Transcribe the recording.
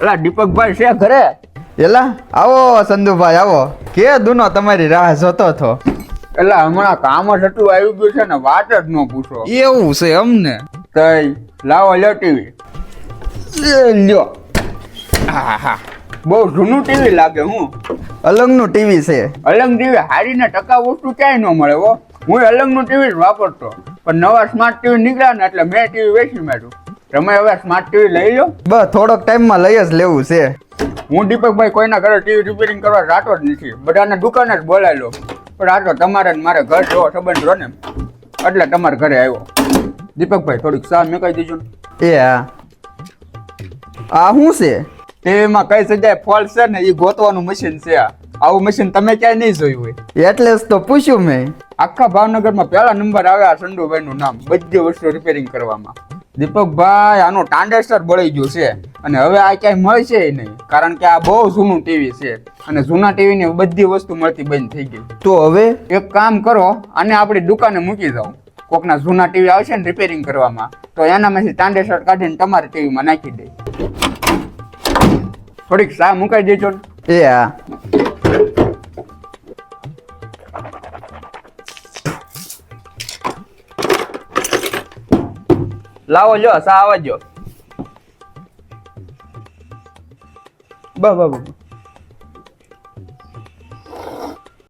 એલા દીપકભાઈ છે ઘરે? એલા આવો સંધુભાઈ આવો, કે દુનો તમારી રાહ જોતો હતો. એલા હમણાં કામ જ એટલું આવી ગયું છે ને વાત જ ન પૂછો. એવું છે અમને? તઈ લાવો લ્યો ટીવી. લ્યો. હા હા, બહુ જૂનું ટીવી લાગે. હું અલંગનું ટીવી છે. અલંગ ટીવી હારીને ટકા વસ્તુ ક્યાંય ન મળે હો. હું અલંગનું ટીવી જ વાપરતો, પણ નવા સ્માર્ટ ટીવી નીકળ્યા ને એટલે મેં ટીવી વેચી માંડ્યું. તમે હવે સ્માર્ટ ટીવી લઈ લો. બસ થોડોક ટાઈમમાં લઈ જ લેવું છે. હું દીપકભાઈ કોઈના ઘરે ટીવી રિપેરિંગ કરવા જાતો જ નથી, બધાને દુકાને જ બોલાવી લો. પણ આ તો તમારે ને મારે ઘર જેવો સંબંધ રહો ને, એટલે તમારા ઘરે આવ્યો. દીપકભાઈ થોડીક ચા મેકાઈ દેજો ને. એ હા, આ શું છે? ટીવીમાં કઈ જગ્યાએ ફોલ્ટ છે ને એ ગોતવાનું મશીન છે. આવું મશીન તમે ક્યાંય નહીં જોયું હોય. એટલે જ તો પૂછ્યું મેં. આખા ભાવનગરમાં પહેલા નંબર આવે આ સંડુભાઈનું નામ બધી વસ્તુ રિપેરિંગ કરવામાં. દીપકભાઈ આનું ટ્રાન્ઝેક્ટર બળી ગયું છે અને હવે આ ક્યાંય મળશે નહીં, કારણ કે આ બહુ જૂનું ટીવી છે અને જૂના ટીવીની બધી વસ્તુ મળતી બંધ થઈ ગઈ. તો હવે એક કામ કરો, આને આપણી દુકાને મૂકી જાઓ. કોકના જૂના ટીવી આવશે ને રિપેરિંગ કરવામાં તો એનામાંથી ટ્રાન્ઝેક્ટર કાઢીને તમારી ટીવીમાં નાખી દે. થોડીક ચા મુકાઈ દેજો ને. એ હા. લાવો લ્યો ચા આવવા દો. બસ